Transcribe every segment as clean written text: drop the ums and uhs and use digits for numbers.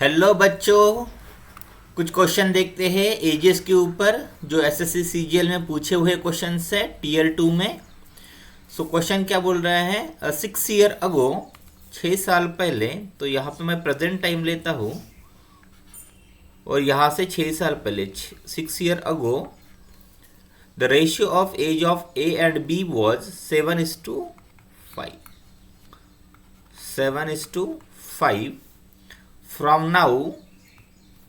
Hello बच्चों, कुछ question देखते हैं एजेस के ऊपर जो एसएससी सीजीएल में पूछे हुए क्वेश्चन है टीयर 2 में। सो क्वेश्चन क्या बोल रहा है, 6 ईयर अगो, 6 साल पहले। तो यहाँ पे मैं प्रेजेंट टाइम लेता हूँ और यहाँ से 6 साल पहले 6 year ago the ratio of age of A and B was 7:5। 7:5 from now,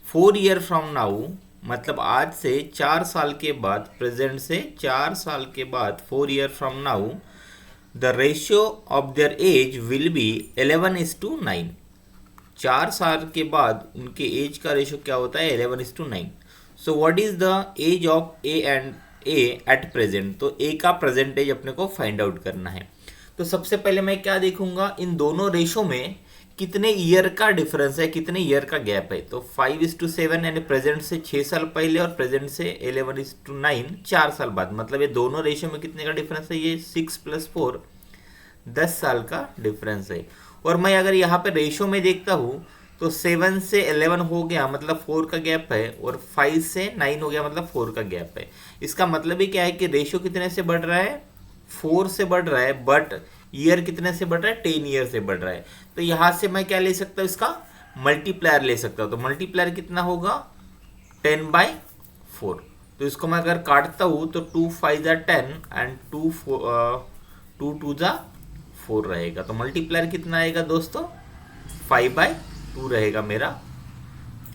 4 year from now, मतलब आज से 4 साल के बाद, प्रेजेंट से 4 साल के बाद 4 year from now the ratio of their age will be 11:9। 4 साल के बाद उनके एज का रेशियो क्या होता है, 11:9। So what is the age of A and A at present. तो ए का प्रेजेंट एज अपने को फाइंड आउट करना है। तो सबसे पहले मैं क्या देखूंगा, इन दोनों रेशो में कितने ईयर का डिफरेंस है, कितने ईयर का गैप है। तो 5:7 यानी प्रेजेंट से 6 साल पहले और प्रेजेंट से 11:9 4 साल बाद, मतलब ये दोनों रेशियो में कितने का डिफरेंस है, ये 6 + 4 10 साल का डिफरेंस है। और मैं अगर यहाँ पे रेशियो में देखता हूँ तो 7 से 11 हो गया, मतलब 4 का गैप है, और 5 से 9 हो गया, मतलब 4 का गैप है। इसका मतलब ही क्या है कि रेशियो कितने से बढ़ रहा है, 4 से बढ़ रहा है, बट ईयर कितने से बढ़ रहा है, 10 ईयर से बढ़ रहा है। तो यहाँ से मैं क्या ले सकता हूँ, इसका मल्टीप्लायर ले सकता हूँ। तो मल्टीप्लायर कितना होगा, 10/4। तो इसको मैं अगर काटता हूँ तो 2 5 ज़ा 10 एंड 2 2 ज़ा 4 रहेगा। तो मल्टीप्लायर कितना आएगा दोस्तों, 5/2 रहेगा मेरा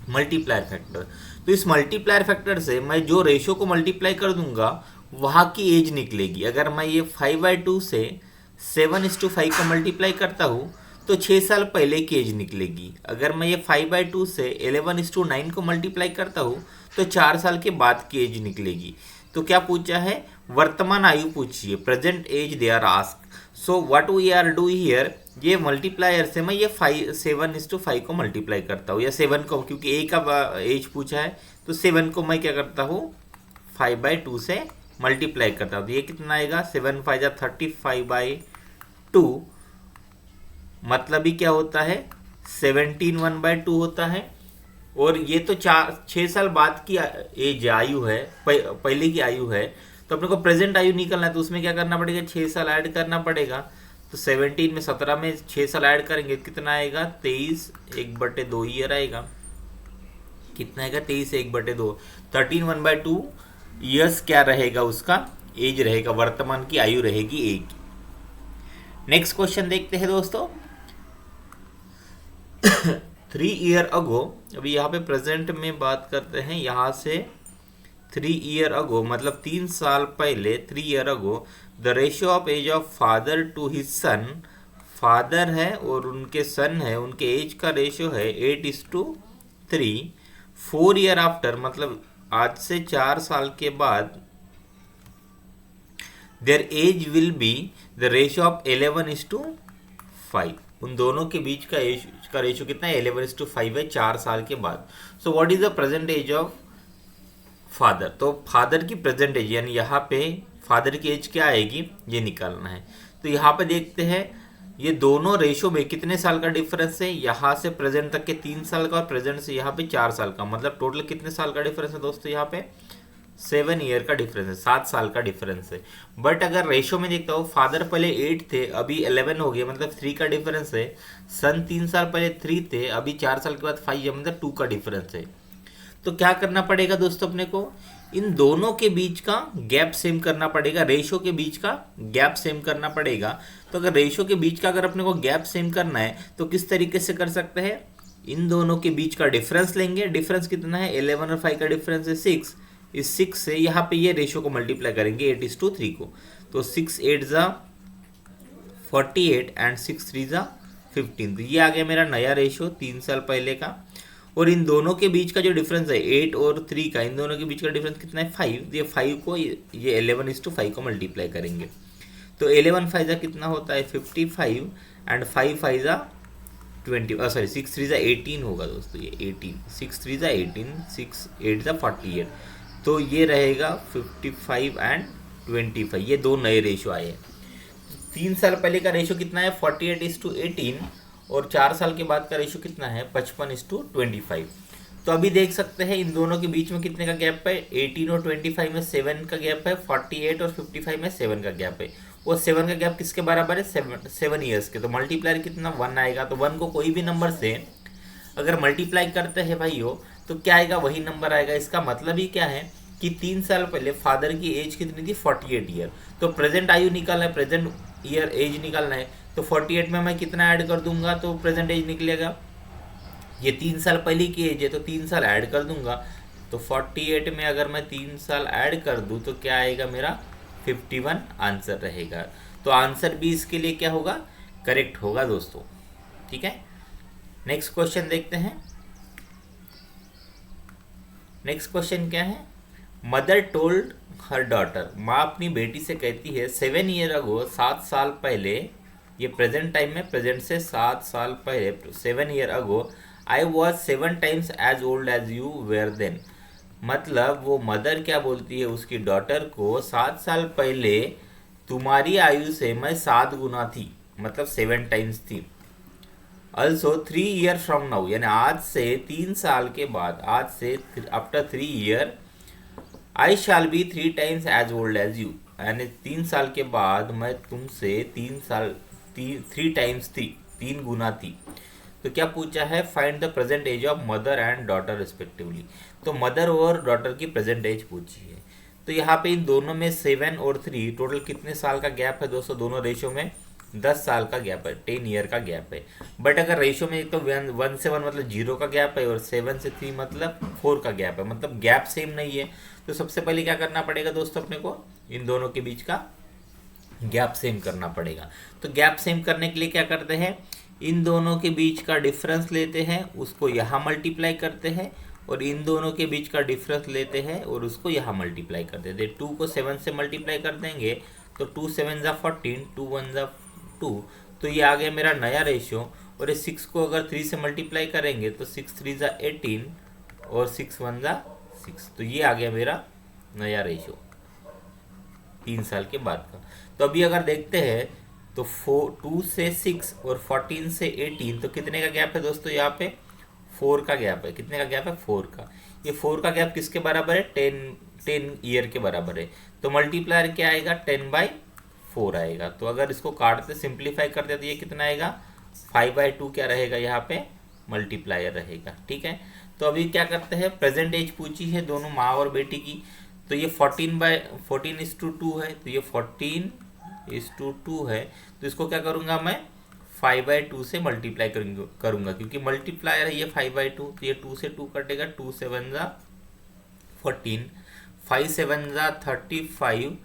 मल्टीप्लायर फैक्टर। तो इस मल्टीप्लायर फैक्टर से मैं जो रेशियो को मल्टीप्लाई कर दूंगा वहाँ की एज निकलेगी। अगर मैं ये 5/2 से 7:5 को मल्टीप्लाई करता हूँ तो 6 साल पहले की एज निकलेगी। अगर मैं ये 5/2 से 11:9 को मल्टीप्लाई करता हूँ तो 4 साल के बाद की एज निकलेगी। तो क्या पूछा है, वर्तमान आयु पूछिए, present age they are ask. So what we are do here, ये मल्टीप्लायर से मैं ये 7:5 को मल्टीप्लाई करता हूँ, या 7 को, क्योंकि ए का एज पूछा है तो 7 को मैं क्या करता हूँ 5/2 से मल्टीप्लाई करता हूँ। तो ये कितना आएगा, 7 5 35/2, मतलब ही क्या होता है 17 1/2 होता है। और ये तो 6 साल बाद की एज आयु है, पहले की आयु है। तो अपने को प्रेजेंट आयु निकलना है, तो उसमें क्या करना पड़ेगा, 6 साल ऐड करना पड़ेगा। तो 17 में 17 में 6 साल ऐड करेंगे, कितना आएगा 23 1/2 ईयर आएगा। कितना आएगा 23 1/2, 13 1/2 ईयर्स क्या रहेगा, उसका एज रहेगा, वर्तमान की आयु रहेगी एक। नेक्स्ट क्वेश्चन देखते हैं दोस्तों। 3 ईयर अगो, अभी यहाँ पे प्रेजेंट में बात करते हैं, यहाँ से 3 ईयर अगो मतलब 3 साल पहले, 3 year ago the ratio of age of father to his son, father है और उनके सन है, उनके एज का रेशियो है 8:3। 4 ईयर आफ्टर, मतलब आज से 4 साल के बाद, their age will be the ratio of 11:5। उन दोनों के बीच का एज का रेशियो कितना है, 11:5 है 4 साल के बाद। So what is the present age of father. तो फादर की प्रेजेंट एज, यानी यहाँ पे फादर की एज क्या आएगी, ये निकालना है। तो यहाँ पे देखते हैं ये दोनों रेशो में कितने साल का डिफरेंस है, यहाँ से प्रेजेंट तक के 3 साल का और प्रेजेंट से यहाँ पे 4 साल का, मतलब टोटल कितने साल का डिफरेंस है दोस्तों, यहाँ पे 7 ईयर का डिफरेंस है, 7 साल का डिफरेंस है। बट अगर रेशो में देखता हूँ, फादर पहले 8 थे, अभी 11 हो गया, मतलब 3 का डिफरेंस है। सन 3 साल पहले 3 थे, अभी 4 साल के बाद 5 है, मतलब 2 का डिफरेंस है। तो क्या करना पड़ेगा दोस्तों, अपने को इन दोनों के बीच का गैप सेम करना पड़ेगा, रेशो के बीच का गैप सेम करना पड़ेगा। तो अगर रेशो के बीच का अगर अपने को गैप सेम करना है तो किस तरीके से कर सकते हैं, इन दोनों के बीच का डिफरेंस लेंगे। डिफरेंस कितना है, 11 और 5 का डिफरेंस है 6। इस 6 से यहाँ पे ये रेशो को मल्टीप्लाई करेंगे 8:3 को। तो 6 8 ज़ा 48 एंड 6 3 ज़ा 15। तो ये आ गया मेरा नया रेशो 3 साल पहले का। और इन दोनों के बीच का जो डिफरेंस है 8 और 3 का, इन दोनों के बीच का डिफरेंस कितना है 5। ये 5 को ये 11:5 को मल्टीप्लाई करेंगे। तो 11 5 ज़ा कितना होता है 55 एंड 5 5 ज़ा 20, सॉरी 6 3 ज़ा 18 होगा दोस्तों, ये 18, 6 3 ज़ा 18, 6 8 ज़ा 48। तो ये रहेगा 55 एंड 25, ये दो नए रेशो आए हैं। 3 साल पहले का रेशो कितना है 48:18, और 4 साल के बाद का रेशो कितना है 55:25। तो अभी देख सकते हैं इन दोनों के बीच में कितने का गैप है, 18 और 25 में 7 का गैप है, 48 और 55 में 7 का गैप है। वो 7 का गैप किसके बराबर है, 7 ईयर्स के। तो मल्टीप्लायर कितना 1 आएगा। तो 1 को कोई भी नंबर से अगर मल्टीप्लाई करते हैं भाइयों तो क्या आएगा, वही नंबर आएगा। इसका मतलब ही क्या है कि 3 साल पहले फादर की एज कितनी थी 48 ईयर। तो प्रेजेंट आयु निकालना है, प्रेजेंट ईयर एज निकालना है। तो 48 में मैं कितना ऐड कर दूंगा तो प्रेजेंट एज निकलेगा। ये 3 साल पहले की एज है तो 3 साल ऐड कर दूंगा। तो 48 में अगर मैं 3 साल ऐड कर दूं तो क्या आएगा मेरा 51 आंसर रहेगा। तो आंसर भी इसके लिए क्या होगा, करेक्ट होगा दोस्तों। ठीक है, नेक्स्ट क्वेश्चन देखते हैं। नेक्स्ट क्वेश्चन क्या है, मदर टोल्ड हर डॉटर, माँ अपनी बेटी से कहती है 7 ईयर अगो, 7 साल पहले, ये प्रेजेंट टाइम में, प्रेजेंट से 7 साल पहले, 7 year ago I was 7 times as old as you were then. मतलब वो मदर क्या बोलती है उसकी डॉटर को, 7 साल पहले तुम्हारी आयु से मैं 7 गुना थी, मतलब 7 टाइम्स थी। ऑल्सो 3 ईयर फ्रॉम नाउ, यानी आज से 3 साल के बाद, आज से after 3 year I shall be 3 times as old as you, यानी 3 साल के बाद मैं तुमसे 3 टाइम्स थी, 3 गुना थी। तो क्या पूछा है, find the present age of mother and daughter respectively. तो मदर और डॉटर की प्रेजेंट एज पूछी है। तो यहाँ पे इन दोनों में 7 और 3 टोटल कितने साल का गैप है दोस्तों, दोनों रेशो में 10 साल का गैप है, 10 ईयर का गैप है। बट अगर रेशो में तो 1 से 1 मतलब 0 का गैप है और 7 से 3 मतलब 4 का गैप है, मतलब गैप सेम नहीं है। तो सबसे पहले क्या करना पड़ेगा दोस्तों अपने को, इन दोनों के बीच का गैप सेम करना पड़ेगा। तो गैप सेम करने के लिए क्या करते हैं, इन दोनों के बीच का डिफरेंस लेते हैं, उसको यहाँ मल्टीप्लाई करते हैं, और इन दोनों के बीच का डिफरेंस लेते हैं और उसको यहाँ मल्टीप्लाई कर देते हैं। 2 को 7 से मल्टीप्लाई कर देंगे तो 2 7 ज़ा 14, 2 1 ज़ा 2, तो ये आ गया मेरा नया रेशियो। और इस 6 को अगर 3 से मल्टीप्लाई करेंगे तो 6 3 ज़ा 18 और 6 1 ज़ा 6, तो ये आ गया मेरा नया रेशियो 3 साल के बाद का। तो अभी अगर देखते हैं तो 2 से 6 और 14 से 18, तो कितने का गैप है दोस्तों, यहाँ पे 4 का गैप है। कितने का गैप है, 4 का। ये 4 का गैप किसके बराबर है, 10 ईयर के बराबर है। तो मल्टीप्लायर क्या आएगा, 10/4 आएगा। तो अगर इसको काटते सिंप्लीफाई करते तो ये कितना आएगा, 5/2 क्या रहेगा, यहाँ पे मल्टीप्लायर रहेगा। ठीक है, तो अभी क्या करते हैं, प्रेजेंट एज पूछी है दोनों माँ और बेटी की। तो ये 14/14:2 है, तो ये 14:2 है। तो इसको क्या करूँगा मैं, 5/2 से मल्टीप्लाई करूँगा क्योंकि मल्टीप्लायर है ये 5/2। तो ये 2 से 2 कटेगा, 2 7 ज़ा 14, 5 7 ज़ा 35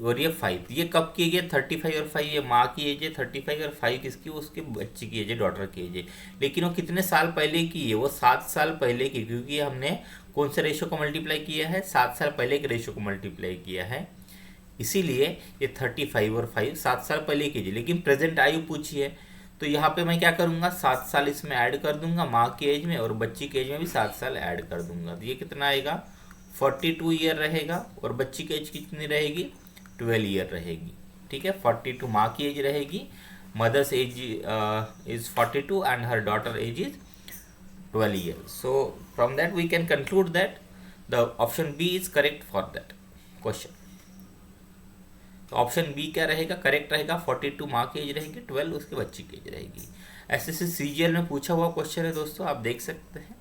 और ये 5। ये कब की एज है, 35 और 5 ये माँ की एज है, 35 और 5 किसकी, उसके बच्चे की एज है, डॉटर की एज है। लेकिन वो कितने साल पहले की है, वो 7 साल पहले की, क्योंकि हमने कौन से रेशो को मल्टीप्लाई किया है, 7 साल पहले के रेशो को मल्टीप्लाई किया है। इसीलिए ये 35 और 5 7 साल पहले की है। लेकिन प्रेजेंट आयु पूछी है, तो यहाँ पे मैं क्या करूँगा, 7 साल इसमें ऐड कर दूंगा माँ की एज में, और बच्ची की एज में भी 7 साल ऐड कर दूंगा। तो ये कितना आएगा, 42 ईयर रहेगा, और बच्ची की एज कितनी रहेगी, 12 ईयर रहेगी। ठीक है, 42 माँ की एज रहेगी, mother's age is 42 and her daughter age is 12 years. So from that we can conclude that the option B is correct for that question. तो ऑप्शन बी क्या रहेगा, करेक्ट रहेगा। 42 माँ की एज रहेगी, 12 उसके बच्ची की एज रहेगी। ऐसे से सीजीएल में पूछा हुआ क्वेश्चन है दोस्तों, आप देख सकते हैं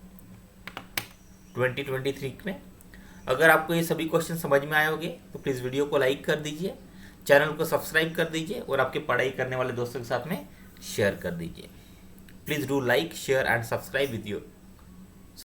2023 में। अगर आपको ये सभी क्वेश्चन समझ में आए होंगे तो प्लीज़ वीडियो को लाइक कर दीजिए, चैनल को सब्सक्राइब कर दीजिए, और आपके पढ़ाई करने वाले दोस्तों के साथ में शेयर कर दीजिए। Please do like, share and subscribe with you.